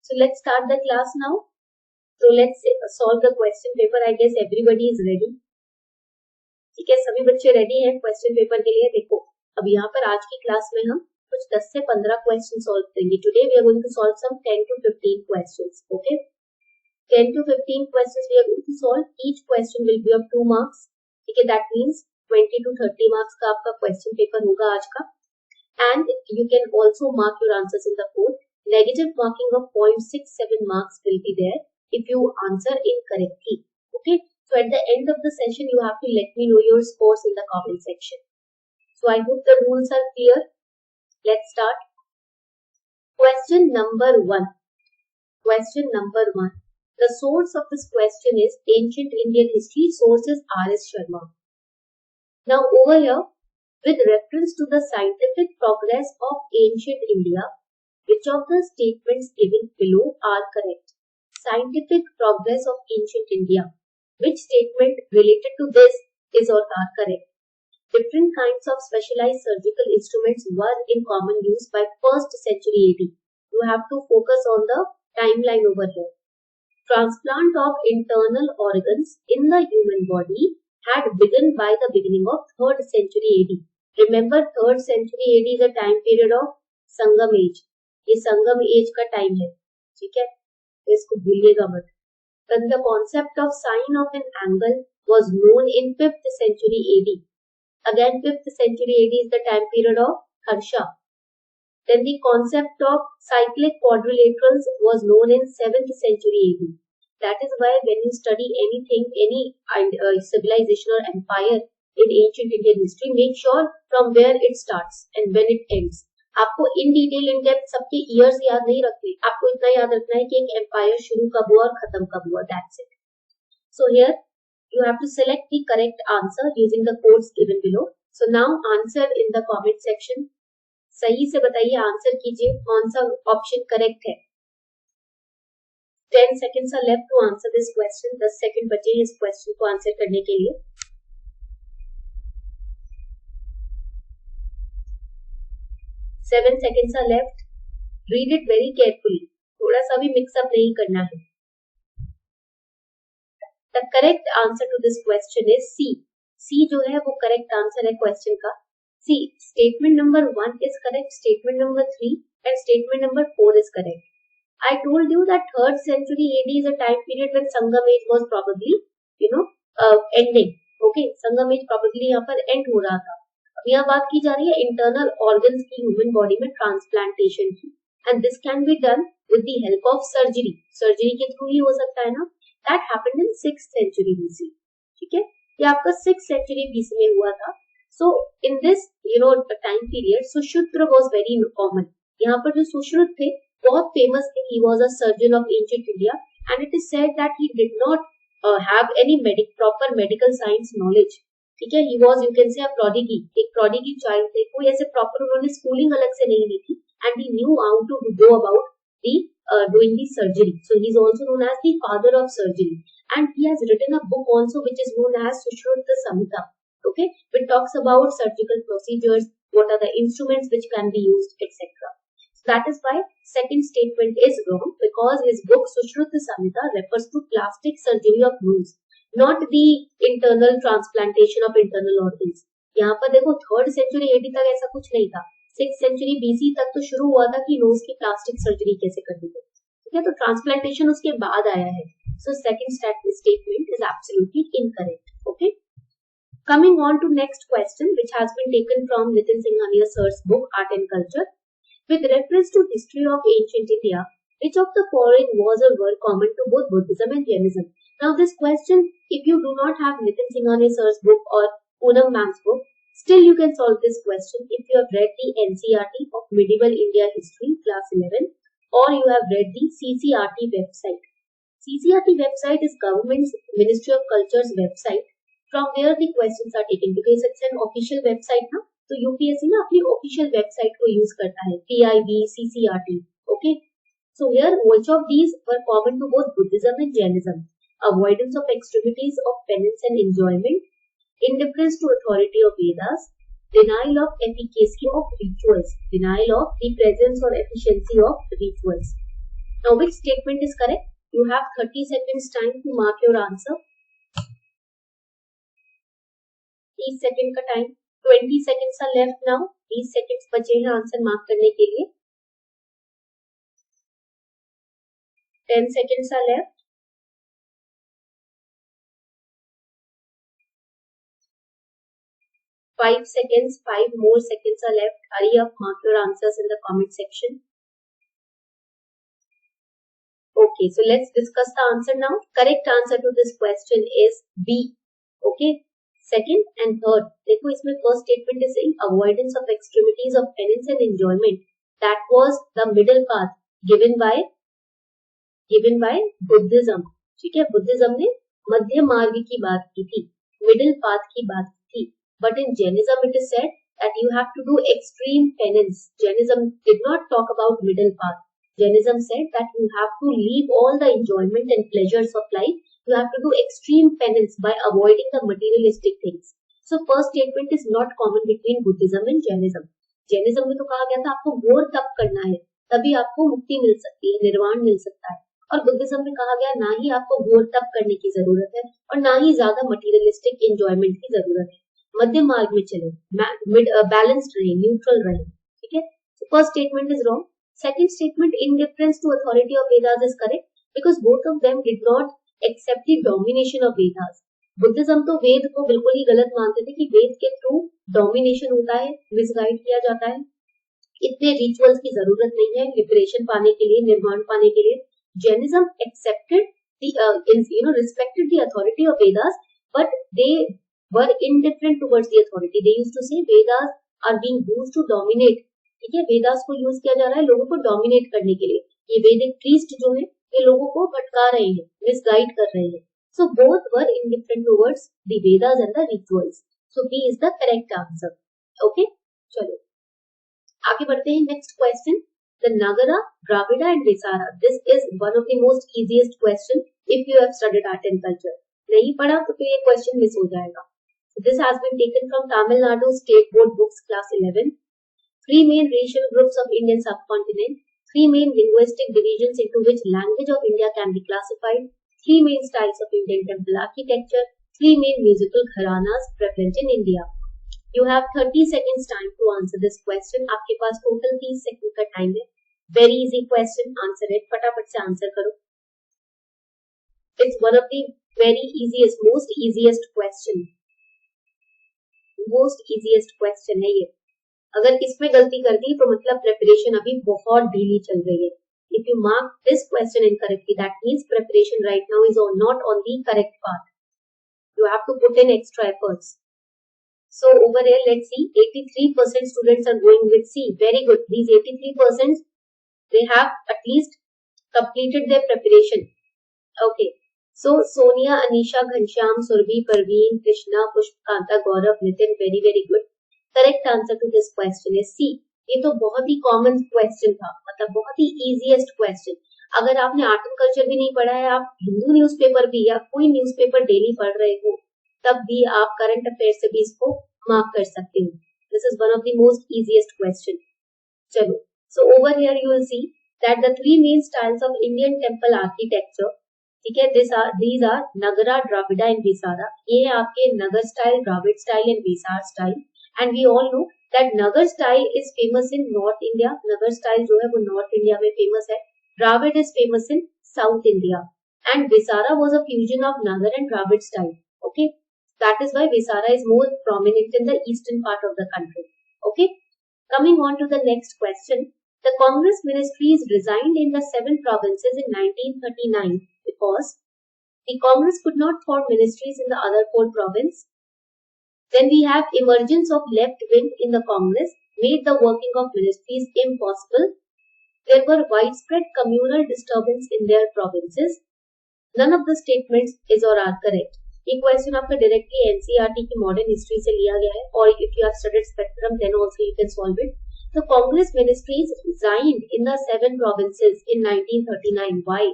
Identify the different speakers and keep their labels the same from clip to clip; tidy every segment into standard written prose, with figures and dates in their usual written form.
Speaker 1: So let's start the class now. So let's solve the question paper. I guess everybody is ready. ठीक है, सभी बच्चे ready हैं question paper के लिए. देखो अब यहाँ पर आज की क्लास में हम कुछ 10 से 15 क्वेश्चन सॉल्व करेंगे. Today we are going to solve some 10 to 15 questions. Okay, 10 to 15 questions we are going to solve. Each question will be of 2 marks. ठीक है, that means 20 to 30 marks का आपका क्वेश्चन पेपर होगा आज का. And you can also mark your answers in the board. Negative marking of 0.67 marks will be there if you answer incorrectly. Okay, so at the end of the session you have to let me know your scores in the comment section. So I hope the rules are clear. Let's start. Question number 1. Question number 1. The source of this question is Ancient Indian History. Source is R.S. Sharma. Now over here, with reference to the scientific progress of ancient India, which of the statements given below are correct? Scientific progress of ancient India. Which statement related to this is or are correct? Different kinds of specialized surgical instruments were in common use by 1st century AD. You have to focus on the timeline over here. Transplant of internal organs in the human body had begun by the beginning of 3rd century AD. Remember, 3rd century AD is a time period of Sangam age. ये Sangam as का time है, ठीक है, तो इसको भूलिएगा मत. Then the concept of sine of an angle was known in 5th century AD. Again, 5th century AD is the time period of Harsha. Then the concept of cyclic quadrilaterals was known in 7th century AD. That is why when you study anything, any civilization or empire in ancient Indian history, make sure from where it starts and when it ends. आपको in detail, in depth सबके years याद नहीं रखने. आपको इतना याद रखना है कि एक empire शुरू कब हुआ और खत्म कब हुआ. That's it. So here you have to select the correct answer using the codes given below. So now answer in the comment section. सही से बताइए, आंसर कीजिए कौन सा ऑप्शन करेक्ट है. 10 seconds are left to answer this question. 10 second बचे हैं इस क्वेश्चन को आंसर करने के लिए. 7 seconds are left. Read it very carefully. थोड़ा सा भी मिक्स अप नहीं करना है. The correct answer to this question is C. C जो है वो करेक्ट आंसर है क्वेश्चन का. C. Statement number 1 is correct. Statement number 3 and statement number 4 is correct. I told you that 3rd century AD is a time period when Sangam age was probably, ending. Okay, Sangam age probably यहाँ पर end हो रहा था. अब यहाँ बात की जा रही है internal organs की human body में transplantation की, and this can be done with the help of surgery. Surgery के थ्रू ही हो सकता है ना. That happened in 6th century BC. ठीक है, ये आपका 6th century BC में हुआ था. So in this time period, Sushruta was very common. यहाँ पर जो सुश्रुत थे बहुत फेमस थे. He was a surgeon of ancient India, and it is said that he did not have any proper medical science knowledge. ठीक है, he was, you can say, a prodigy. एक prodigy child थे. कोई ऐसे proper उन्होंने schooling अलग से नहीं ली थी, and he knew how to go about the doing the surgery. So he is also known as the father of surgery, and he has written a book also which is known as Sushruta Samhita. Okay, which talks about surgical procedures, what are the instruments which can be used, etc. So that is why second statement is wrong, because his book Sushruta Samhita refers to plastic surgery of wounds, not the internal transplantation of internal organs. यहाँ पर देखो 3rd century AD तक ऐसा कुछ नहीं था. 6th century BC तक तो शुरू हुआ था कि नोज की प्लास्टिक सर्जरी कैसे करनी है. ठीक है, तो ट्रांसप्लांटेशन उसके बाद आया है. So second statement is absolutely incorrect. Okay. Coming on to next question, which has been taken from Nitin Singhania sir's book Art and Culture. With reference to history of ancient India, which of the following was or were common to both Buddhism and Jainism? Now this question, if you do not have Nitin Singhania sir's book or Poonam ma'am's book, still you can solve this question if you have read the NCERT of Medieval India History class 11, or you have read the CCRT website. CCRT website is Government's Ministry of Culture's website, from where the questions are taken, because it's an official website ना, तो UPSC ना अपनी official website को use करता है, PIB, CCRT. Okay, so here which of these were common to both Buddhism and Jainism? Avoidance of extremities of penance and enjoyment, indifference to authority of Vedas, denial of efficacy of rituals, denial of the presence or efficiency of rituals. Now which statement is correct? You have 30 seconds time to mark your answer. 30 second का time, 20 seconds are left now. 20 seconds बचे हैं answer mark करने के लिए. 10 seconds are left. 5 seconds, 5 more seconds are left. Hurry up, mark your answers in the comment section. Okay, so let's discuss the answer now. Correct answer to this question is B. Okay, second and third. देखो इसमें first statement is saying avoidance of extremities of penance and enjoyment. That was the middle path given by Buddhism. ठीक है, Buddhism ने मध्य मार्ग की बात की थी, middle path की बात की थी. But in Jainism it is said that you have to do extreme penance. Jainism did not talk about middle path. Jainism said that you have to leave all the enjoyment and pleasures of life. You have to do extreme penance by avoiding the materialistic things. So first statement is not common between Buddhism and Jainism. Jainism में तो कहा गया था आपको घोर तप करना है, तभी आपको मुक्ति मिल सकती है, निर्वाण मिल सकता है. और बुद्धिज्म में कहा गया ना ही आपको घोर तप करने की जरूरत है और ना ही ज्यादा मटीरियलिस्टिक एंजॉयमेंट की जरूरत है. मध्य मार्ग में चले, बैलेंस्ड रहे, न्यूट्रल रहे. ठीक है, first statement is wrong. Second statement, indifference to authority of Vedas is correct because both of them did not accept the domination of Vedas. Buddhism तो वेद को बिल्कुल ही गलत मानते थे कि वेद के थ्रू डोमिनेशन होता है, मिसगाइड किया जाता है, इतने रिचुअल्स की जरूरत नहीं है लिबरेशन पाने के लिए, निर्वाण पाने के लिए. Jainism accepted the respected the authority of Vedas, but they were indifferent towards the authority. They used to say Vedas are being used to dominate. ठीक है, वेदास को यूज किया जा रहा है लोगों को डोमिनेट करने के लिए. ये वैदिक प्रीस्ट जो है ये लोगों को भटका रहे हैं, मिसगाइड कर रहे हैं. So both were indifferent towards the Vedas and the rituals. So B is the correct answer. Okay, चलो आगे बढ़ते हैं. Next question, the Nagara, Dravida and Vesara. This is one of the most easiest question if you have studied art and culture. नहीं पढ़ा तो ये question miss हो जाएगा. This has been taken from Tamil Nadu state board books class 11. Three main racial groups of Indian subcontinent, three main linguistic divisions into which language of India can be classified, three main styles of Indian temple architecture, three main musical gharanas prevalent in India. You have 30 seconds time to answer this question. आपके पास total 30 second का time है. Very easy question, answer it. फटाफट से answer करो. It's one of the very easiest, most easiest question. Most easiest question है ये. अगर इसमें गलती कर दी तो मतलब प्रिपरेशन अभी बहुत ढीली चल रही है. If you mark this question incorrectly that means preparation right now is not on the correct path. You have to put in extra efforts. So over here let's see 83% students are going with C. Very good. These 83% they have at least completed their preparation. Okay, so Sonia, Anisha, Ghanshyam, Surabhi, Parveen, Krishna, Pushpakanta, Gaurav, Nitin, very very good. Correct answer to this question is सी. ये तो बहुत ही common question था, मतलब बहुत ही easiest question. अगर आपने art and culture भी नहीं पढ़ा है, आप हिंदू न्यूज़पेपर भी या कोई न्यूज़पेपर डेली पढ़ रहे हो, तब भी आप करंट अफेयर से भी इसको मार्क कर सकते हो. This is one of the most easiest question. चलो, so over here you will see that the three main styles of Indian temple architecture. ठीक है, these are Nagara, Dravida and Vesara. ये है आपके Nagara style, Dravida style and Vesara style. And we all know that Nagar style is famous in North India. Nagar style जो है वो North India में famous है. Dravid is famous in South India. And Visara was a fusion of Nagar and Dravid style. Okay, that is why Visara is more prominent in the eastern part of the country. Okay, coming on to the next question. The Congress ministries resigned in the 7 provinces in 1939 because the Congress could not form ministries in the other 4 provinces. Then we have emergence of left wing in the Congress made the working of ministries impossible. There were widespread communal disturbance in their provinces. None of the statements is or are correct. ये question आपका directly NCERT की modern history से लिया गया है और if you have studied spectrum then also you can solve it. The Congress ministries resigned in the 7 provinces in 1939. Why?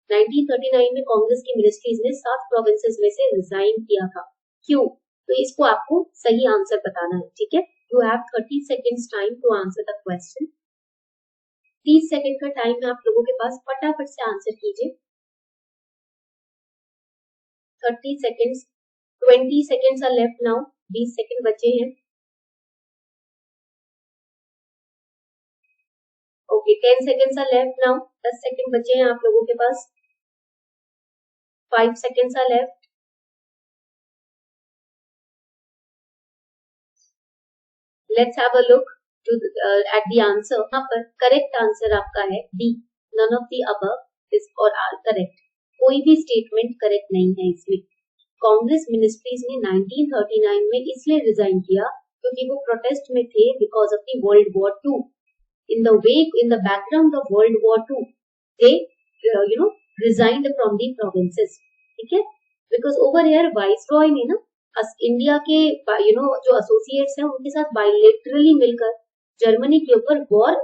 Speaker 1: 1939 में कांग्रेस की मिनिस्ट्रीज ने 7 प्रोविंसेस में से रिजाइन किया था. क्यों? तो इसको आपको सही आंसर बताना है. ठीक है, you have 30 seconds time to answer the question. 30 second का टाइम है आप लोगों के पास, फटाफट से आंसर कीजिए। 30 seconds, 20 seconds are left now, 20 second बचे हैं। Okay, 10 seconds are left now, 10 second बचे हैं आप लोगों के पास। 5 seconds are left। Let's have a look to at the answer। यहाँ पर करेक्ट आंसर आपका है D, none of the above is or are correct। कोई भी स्टेटमेंट करेक्ट नहीं है इसमें। कांग्रेस मिनिस्ट्रीज ने 1939 में इसलिए रिजाइन किया क्योंकि वो प्रोटेस्ट में थे because of the world war two. in the background of World War II, they resigned from the provinces। ठीक है, because over here वाइसरॉय ने ना इंडिया के जो एसोसिएट्स हैं उनके साथ बायलैटरली मिलकर जर्मनी के ऊपर वॉर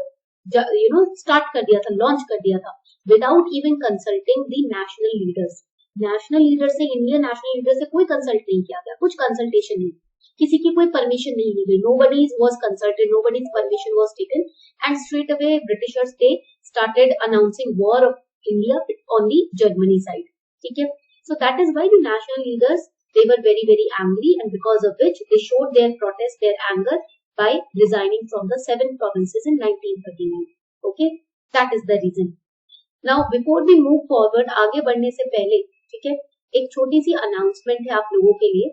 Speaker 1: स्टार्ट कर दिया था, लॉन्च कर दिया था, without even consulting the national leaders. National leader से, इंडियन नेशनल लीडर से कोई कंसल्ट नहीं किया गया, कुछ कंसल्टेशन नहीं, किसी की कोई परमिशन नहीं ली गई। Nobody was consulted, nobody's permission was taken and straight away Britishers they started announcing war of India on the Germany side. ठीक है, सो that is why the national leaders they were very very angry, and because of which they showed their protest, their anger by resigning from the 7 provinces in 1939। okay, that is the reason। now before we move forward, आगे बढ़ने से पहले, ठीक है, एक छोटी सी announcement है आप लोगों के लिए,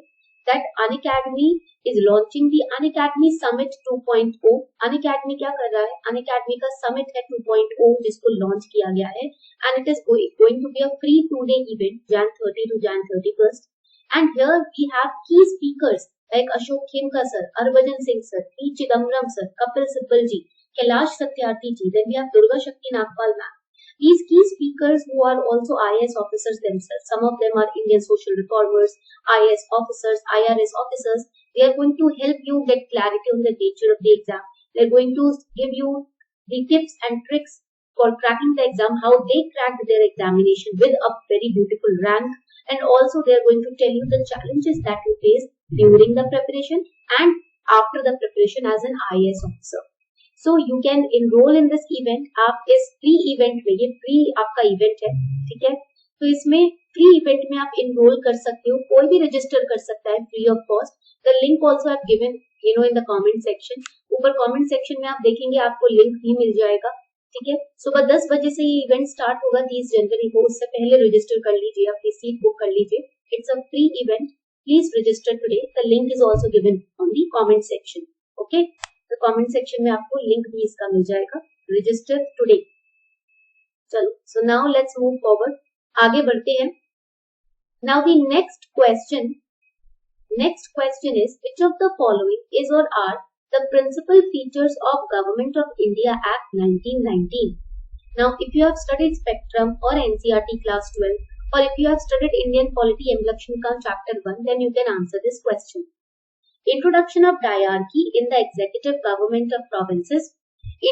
Speaker 1: that Unacademy is launching the Unacademy Summit 2.0। Unacademy क्या कर रहा है? Unacademy का Summit है 2.0 जिसको लॉन्च किया गया है, and it is going to be a free 2-day event, Jan 30 to Jan 31st। And here we have key speakers like Ashok Khemka sir, Harbhajan Singh sir, P. Chidambaram sir, Kapil Sibal ji, Kailash Satyarthi ji, then we have Durga Shakti Nagpal ma'am। These key speakers who are also IAS officers themselves, some of them are Indian social reformers, IAS officers, IRS officers, they are going to help you get clarity on the nature of the exam। They are going to give you the tips and tricks for cracking the exam, how they cracked their examination with a very beautiful rank, and also they are going to tell you the challenges that you face during the preparation and after the preparation as an IAS officer। So you can enroll in this event। आप इस free event में, ये free आपका event है, ठीक है, तो इसमें फ्री इवेंट में आप enroll कर सकते हो, कोई भी रजिस्टर कर सकता है free of cost. The link also I given in the comment section. ऊपर कॉमेंट सेक्शन में आप देखेंगे आपको लिंक भी मिल जाएगा। ठीक है, सुबह 10 बजे से ये इवेंट स्टार्ट होगा 30 जनवरी को, उससे पहले रजिस्टर कर लीजिए, अपनी सीट बुक कर लीजिए। It's a free event, please register today. The link is also given on the comment section. Okay, तो कमेंट सेक्शन में आपको लिंक भी इसका मिल जाएगा, रजिस्टर टुडे। चलो, so now let's move forward, आगे बढ़ते हैं। Now the next question is which of the following is और are the principal features of Government of India Act 1919। Now, if you have studied Spectrum or NCERT class 12, or if you have studied Indian Polity Emlakshmika chapter 1, then you can answer this question। Introduction of diarchy in the executive government of provinces,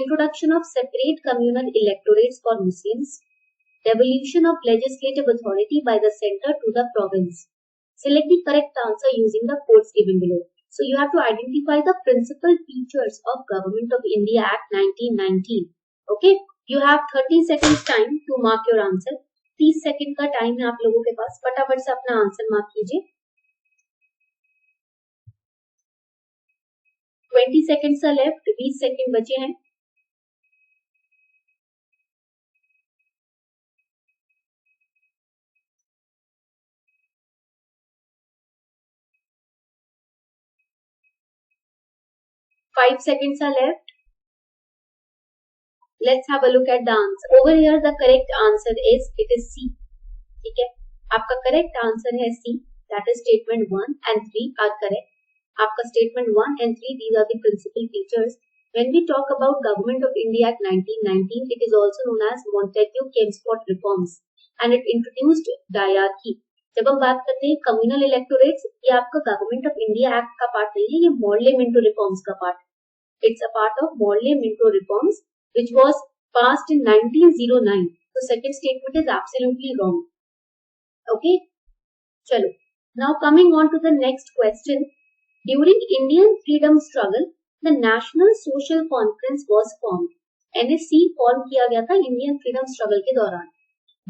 Speaker 1: introduction of separate communal electorates for Muslims, devolution of legislative authority by the center to the province। Select the correct answer using the codes given below। So you have to identify the principal features of Government of India Act 1919। Okay, you have 30 seconds time to mark your answer। 30 second का time है आप लोगों के पास, फटाफट से अपना answer mark कीजिए। 20 seconds are left, 20 second बचे हैं। Five seconds are left। Let's have a look at the answer। Over here the correct answer is C। ठीक है, आपका correct answer है C, that is statement 1 and 3 are correct। आपका statement 1 and 3, these are the principal features। When we talk about Government of India Act 1919, it is also known as Montagu-Kempsford reforms and it introduced diarchy। जब हम बात करते हैं communal electorates, ये आपका government of India act का part नहीं है, ये मॉडले मिंटो रिफॉर्म्स का पार्ट है। It's a part of Morley Minto reforms which was passed in 1909। So second statement is absolutely wrong। Okay, चलो, now coming on to the next question। During Indian freedom struggle, the National Social Conference was formed NSC form किया गया था Indian freedom struggle के दौरान.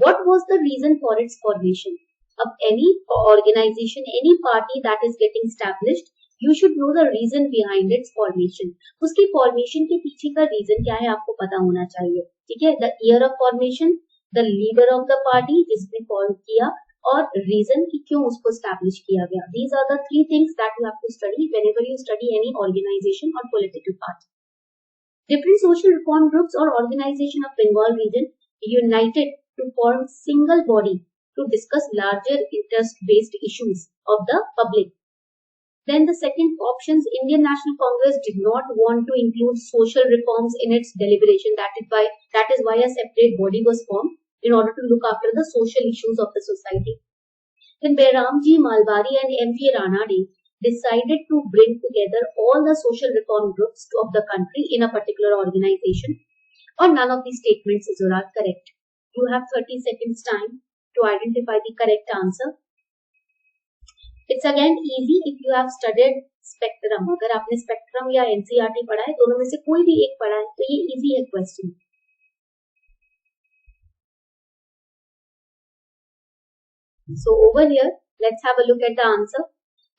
Speaker 1: What was the reason for its formation? अब any organization, any party that is getting established, you should know the reason behind its formation. उसकी formation के पीछे का reason क्या है आपको पता होना चाहिए. ठीक है, the year of formation, the leader of the party जिसने form किया, और reason कि क्यों उसको establish किया गया. These are the three things that you have to study whenever you study any organization or political party. Different social reform groups or organization of Bengal region united to form single body to discuss larger interest-based issues of the public. Then the second options, Indian National Congress did not want to include social reforms in its deliberation. That is why a separate body was formed in order to look after the social issues of the society. Then Bayramji Malbari and M.J. Ranade decided to bring together all the social reform groups of the country in a particular organization. Or none of these statements is correct. You have 30 seconds time to identify the correct answer. It's again easy if you have studied spectrum. अगर आपने spectrum या NCERT पढ़ा है, दोनों में से कोई भी एक पढ़ा है, तो ये easy है question. So over here, let's have a look at the answer.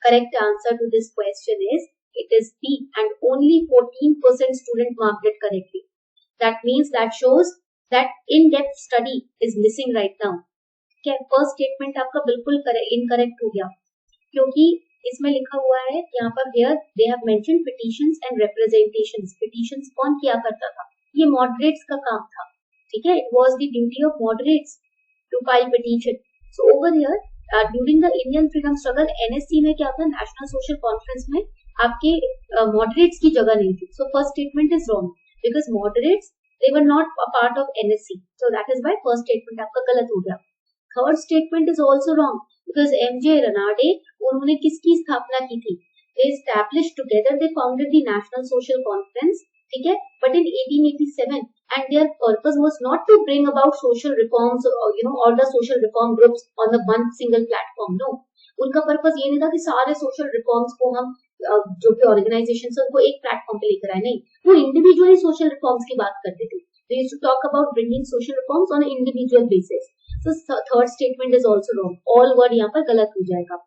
Speaker 1: Correct answer to this question is, it is B, and only 14% student marked it correctly. That means that shows that in-depth study is missing right now. क्या first statement आपका बिल्कुल incorrect हो गया, क्योंकि इसमें लिखा हुआ है यहाँ पर here they have mentioned petitions and representations. Petitions कौन किया करता था? ये moderates का काम था. ठीक है, it was the duty of moderates to file petition. So over here, during the Indian freedom struggle, NSC में क्या था? National Social Conference में आपके moderates की जगह नहीं थी. So first statement is wrong because moderates they were not a part of NSC. So that is why first statement आपका गलत हो गया. Third statement is also wrong because M.J. Ranade उन्होंने किसकी स्थापना की थी? They established together, they founded the National Social Conference. ठीक है, but in 1887, and their purpose was not to bring about social reforms, or the social reform groups on the one single platform. No, उनका purpose ये नहीं था कि सारे social reforms को हम जो भी organizations है उनको एक प्लेटफॉर्म पे लेकर आए. नहीं, वो individually social reforms की बात करते थे. They used to talk about bringing social reforms on an individual basis. So third statement is also wrong. All word यहाँ पर गलत हो जाएगा.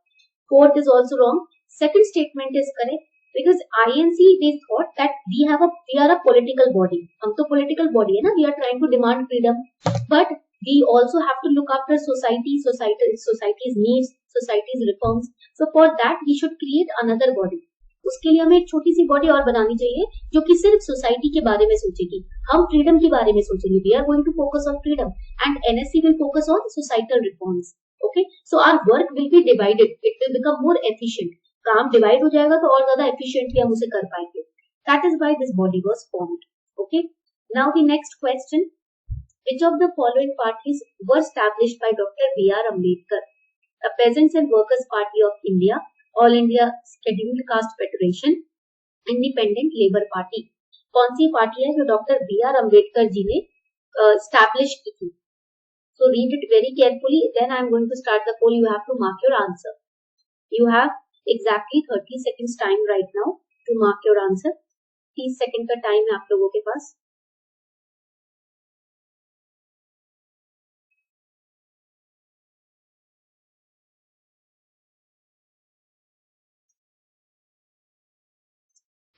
Speaker 1: Fourth is also wrong. Second statement is correct. Because INC they thought that we are a political body. हम तो political body है ना. We are trying to demand freedom, but we also have to look after society's needs, society's reforms. So for that we should create another body. उसके लिए हमें एक छोटी सी body और बनानी चाहिए जो कि सिर्फ सोसाइटी के बारे में सोचेगी. हम फ्रीडम के बारे में सोचेंगे. We are going to focus on freedom, and NSC will focus on societal reforms. Okay, so our work will be divided. It will become more efficient. काम डिवाइड हो जाएगा तो और ज्यादा एफिशिएंटली हम उसे कर पाएंगे. That is why this body was formed. Okay. Now the next question: which of the following parties were established by Dr. B.R. Ambedkar? The Peasants and Workers Party of India, All India Scheduled Caste Federation, Independent Labour Party. कौन सी party है जो doctor B.R. Ambedkar ji ने establish की थी? So read it very carefully. Then I am going to start the poll. You have to mark your answer. You have exactly 30 seconds time right now to mark your answer. 30 second का time है आप लोगों के पास.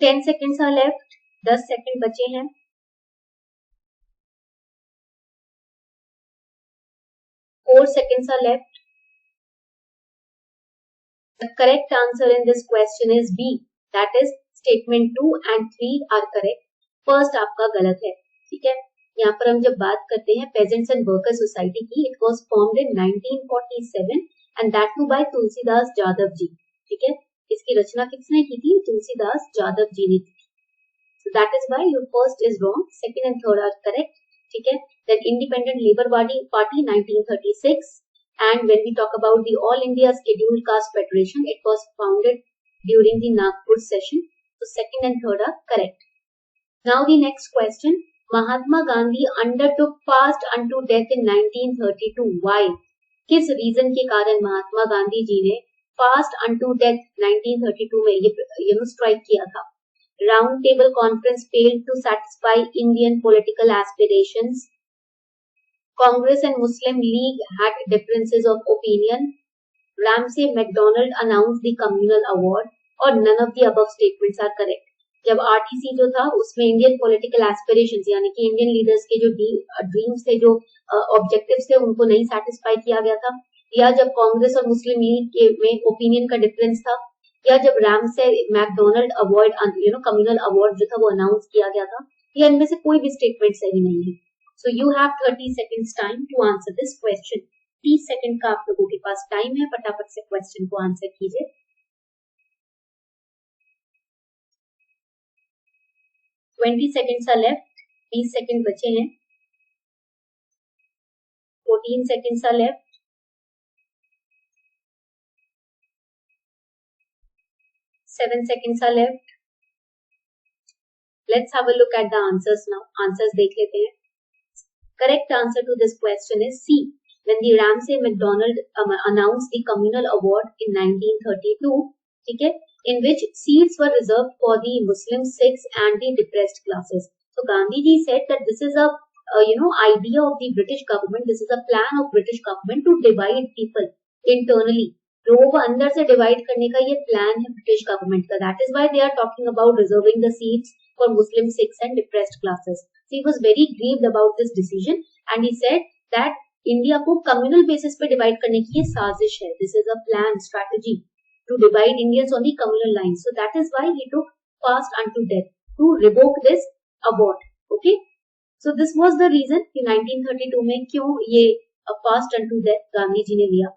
Speaker 1: Ten seconds are left. 10 second बचे हैं. 4 seconds are left. The correct answer in this question is B. That is statement 2 and 3 are correct. First आपका गलत है. ठीक है, यहाँ पर हम जब बात करते हैं Peasants and Workers Society की, it was formed in 1947 and that too by Tulsidas Jadav जी. ठीक है, इसकी रचना किसने की थी? तुलसीदास जादव जी ने की. So that is why your first is wrong. Second and third are correct. ठीक है, then Independent Labour Party 1936. And when we talk about the All India Scheduled Caste Federation, it was founded during the Nagpur session. So second and third are correct. Now the next question: Mahatma Gandhi undertook fast unto death in 1932. Why? किस reason के कारण महात्मा गांधी जी ने fast unto death 1932 में ये strike किया था? Round table conference failed to satisfy Indian political aspirations. Congress and Muslim League had differences of opinion. Ramsay MacDonald announced the communal award, और none of the above statements are correct. जब RTC जो था उसमें Indian political aspirations यानी कि Indian leaders के जो dreams थे, जो ऑब्जेक्टिव्स थे, उनको नहीं सेटिस्फाई किया गया था, या जब कांग्रेस और मुस्लिम लीग के में ओपिनियन का डिफरेंस था, या जब Ramsay McDonald award communal award जो था वो अनाउंस किया गया था, या इनमें से कोई भी स्टेटमेंट सही नहीं है. So you have 30 seconds time to answer this question. 30 second का आप लोगों के पास टाइम है, फटाफट से क्वेश्चन को आंसर कीजिए. 20 seconds are left. 20 सेकंड बचे हैं. 14 seconds are left. 7 seconds are left. Let's have a look at the answers now. Answers देख लेते हैं. Correct answer to this question is C. When the Ramsay MacDonald announced the communal award in 1932, ठीक है, in which seats were reserved for the Muslim Sikhs and the depressed classes. So Gandhi ji said that this is a idea of the British government. This is a plan of British government to divide people internally. लोगों को अंदर से divide करने का ये plan है British government का. That is why they are talking about reserving the seats for Muslim Sikhs and depressed classes. He was very grieved about this decision and he said that India को communal basis पे divide करने की ये साजिश है. This is a plan strategy to divide Indians on the communal line. So that is why he took fast unto death to revoke this award. Okay, so this was the reason कि 1932 में क्यों ये fast unto death Gandhi ji ने लिया.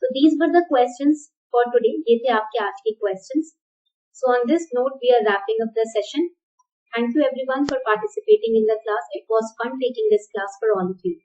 Speaker 1: So these were the questions for today. ये थे आपके आज के questions. So on this note, we are wrapping up the session. Thank you everyone for participating in the class. It was fun taking this class for all of you.